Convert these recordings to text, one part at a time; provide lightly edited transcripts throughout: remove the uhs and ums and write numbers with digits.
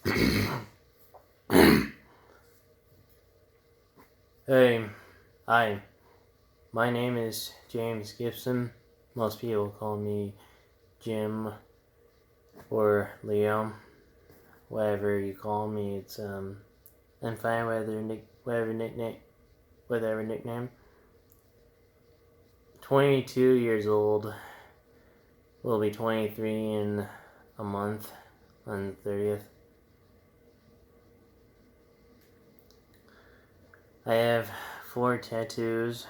Hey, hi. My name is James Gibson. Most people call me Jim or Leo. Whatever you call me, I'm fine with whatever nickname. 22 years old. Will be 23 in a month on the 30th. I have 4 tattoos.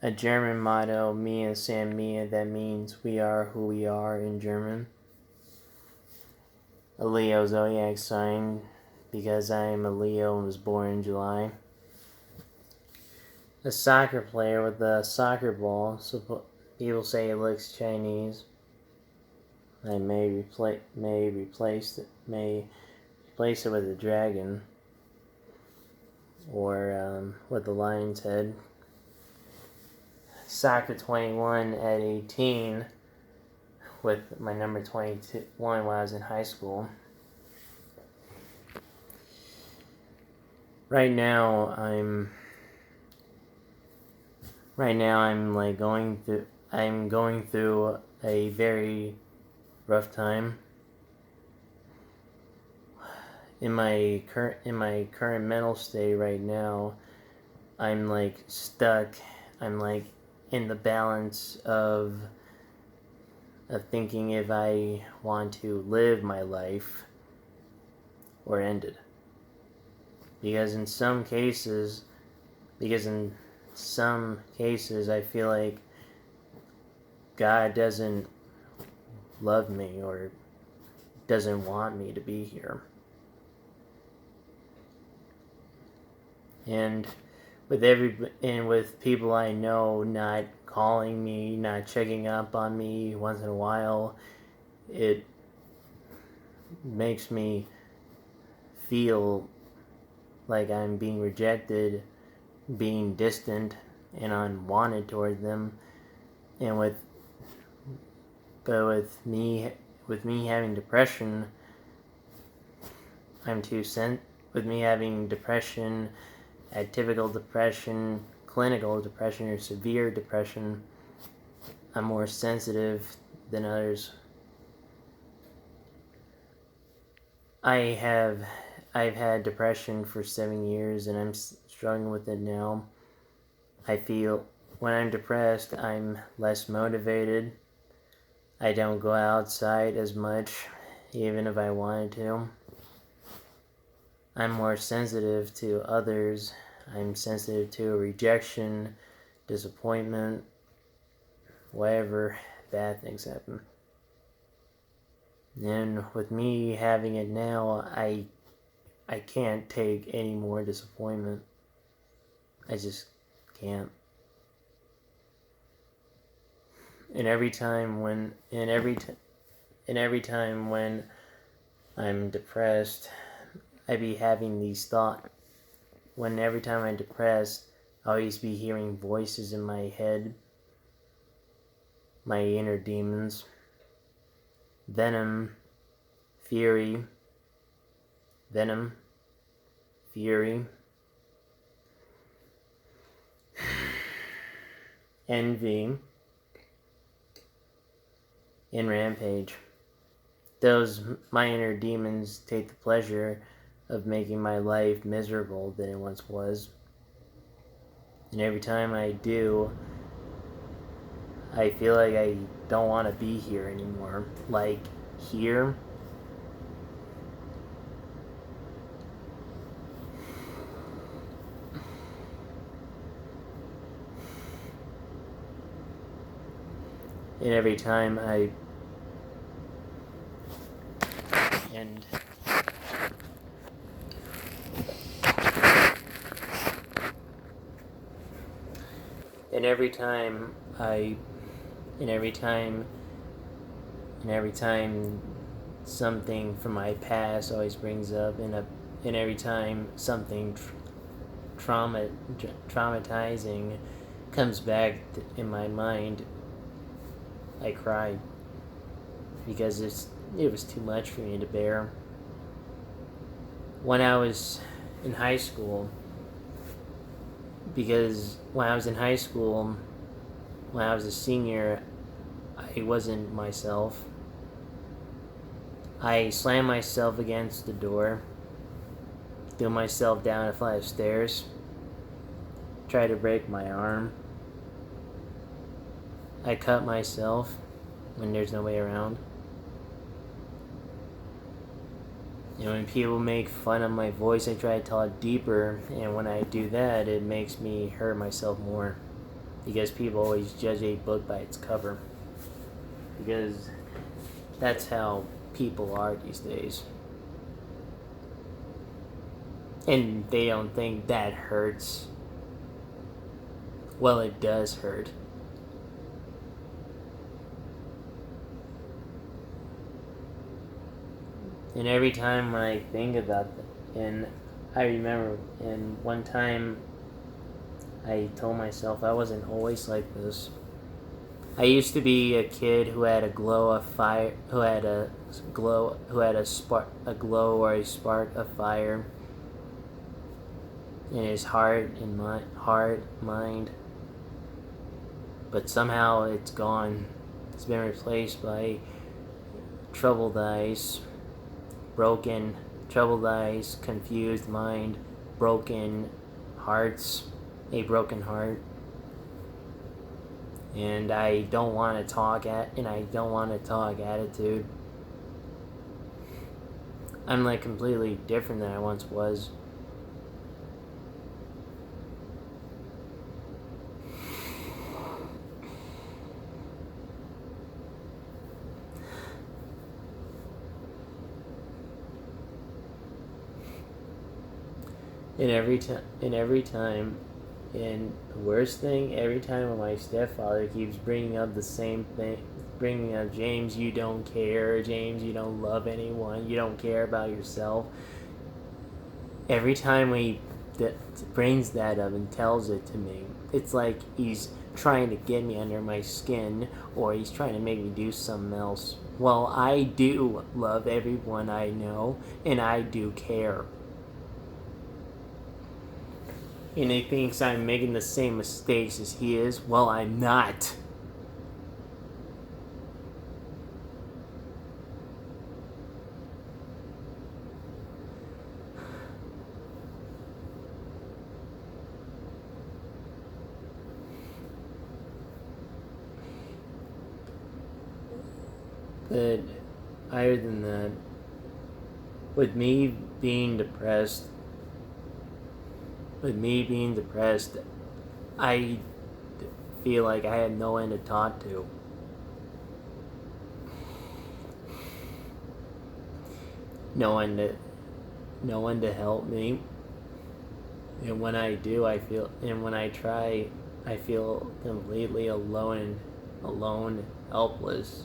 A German motto, Mia San Mia, that means we are who we are in German. A Leo zodiac sign, because I am a Leo and was born in July. A soccer player with a soccer ball, so people say it looks Chinese. I may replace it with a dragon, or with a lion's head. Soccer 21 at 18 with my number 21 when I was in high school. Right now I'm going through a very rough time. In my current mental state right now, I'm stuck. I'm in the balance of thinking if I want to live my life or end it. Because in some cases I feel like God doesn't love me or doesn't want me to be here. And with people I know not calling me, not checking up on me once in a while, it makes me feel like I'm being rejected, being distant, and unwanted toward them. And with me having depression, with me having depression, atypical depression, clinical depression, or severe depression, I'm more sensitive than others. I've had depression for 7 years and I'm struggling with it now. I feel when I'm depressed, I'm less motivated. I don't go outside as much, even if I wanted to. I'm more sensitive to others. I'm sensitive to rejection, disappointment, whatever bad things happen. And with me having it now, I can't take any more disappointment. I just can't. And every time when I'm depressed, I be having these thoughts. Every time I'm depressed, I always be hearing voices in my head, my inner demons. Venom, fury, envy, and rampage. My inner demons take the pleasure of making my life miserable than it once was. And every time I do, I feel like I don't want to be here anymore. Like, here. And every time every time something from my past always brings up, and every time something traumatizing comes back in my mind, I cry, because it was too much for me to bear. When I was in high school, because when I was in high school, when I was a senior, I wasn't myself. I slammed myself against the door, threw myself down a flight of stairs, tried to break my arm. I cut myself when there's no way around. And when people make fun of my voice, I try to talk deeper, and when I do that, it makes me hurt myself more. Because people always judge a book by its cover. Because that's how people are these days. And they don't think that hurts. Well, it does hurt. And every time when I think about that, and I remember, and one time I told myself I wasn't always like this. I used to be a kid who had a glow of fire, who had a glow or a spark of fire in his heart and mind. But somehow it's gone. It's been replaced by troubled eyes, confused mind, broken hearts, a broken heart. And I don't want to talk attitude. I'm like completely different than I once was. And every time, and the worst thing, every time when my stepfather keeps bringing up the same thing, bringing up, James, you don't care, James, you don't love anyone, you don't care about yourself. Every time he brings that up and tells it to me, it's like he's trying to get me under my skin, or he's trying to make me do something else. Well, I do love everyone I know, and I do care. And he thinks I'm making the same mistakes as he is. Well, I'm not. But other than that, with me being depressed, I feel like I had no one to talk to. No one to help me. And when I do, when I try, I feel completely alone, helpless.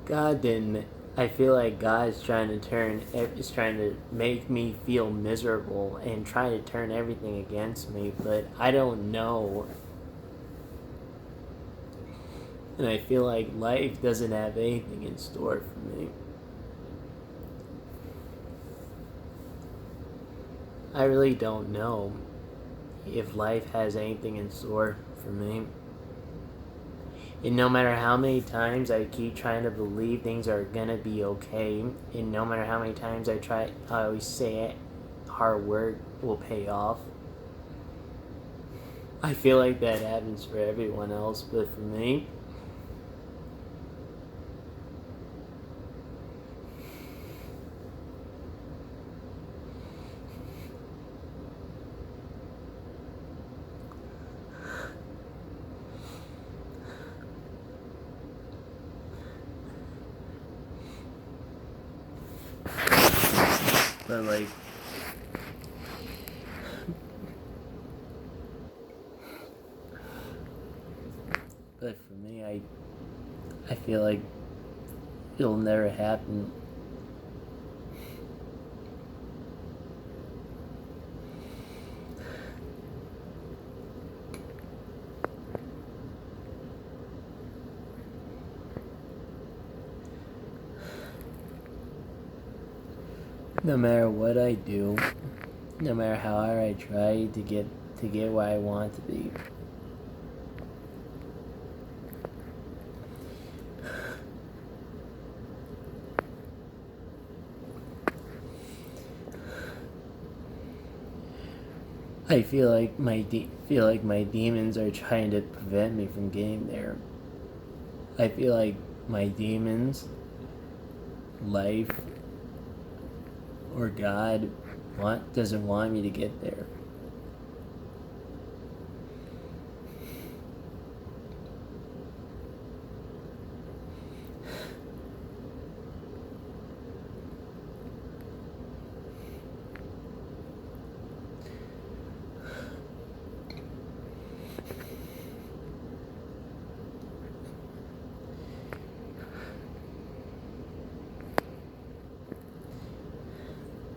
God didn't. I feel like God is trying to make me feel miserable and try to turn everything against me, but I don't know. And I feel like life doesn't have anything in store for me. I really don't know if life has anything in store for me. And no matter how many times I keep trying to believe things are gonna be okay, and no matter how many times I always say it, hard work will pay off. I feel like that happens for everyone else, but for me, but like, but for me, I feel like it'll never happen. No matter what I do, no matter how hard I try to get where I want to be. I feel like my demons are trying to prevent me from getting there. I feel like my demons, life, or God doesn't want me to get there.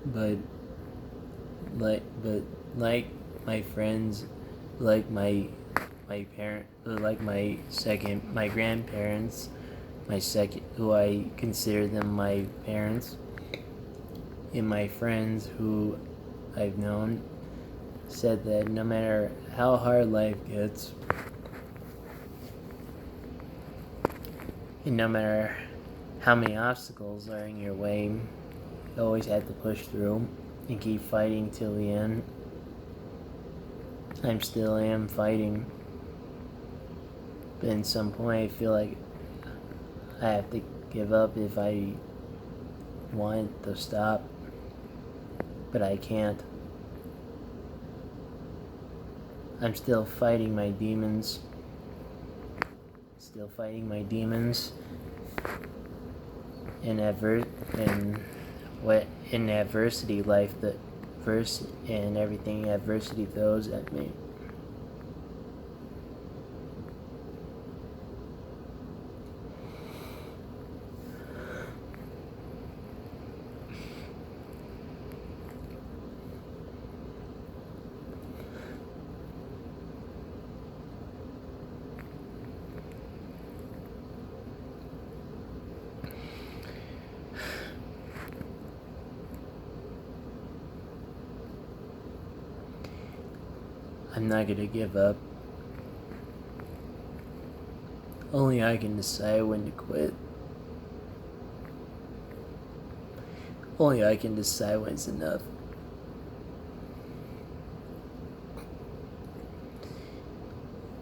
But like my friends, like my grandparents, who I consider them my parents, and my friends who I've known, said that no matter how hard life gets, and no matter how many obstacles are in your way, you always have to push through and keep fighting till the end. I still am fighting, but at some point I feel like I have to give up if I want to stop, but I can't. I'm still fighting my demons. In adversity, life that and everything adversity throws at me. I'm not gonna give up. Only I can decide when to quit. Only I can decide when it's enough.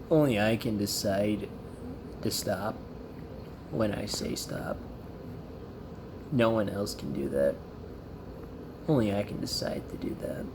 Only I can decide to stop when I say stop. No one else can do that. Only I can decide to do that.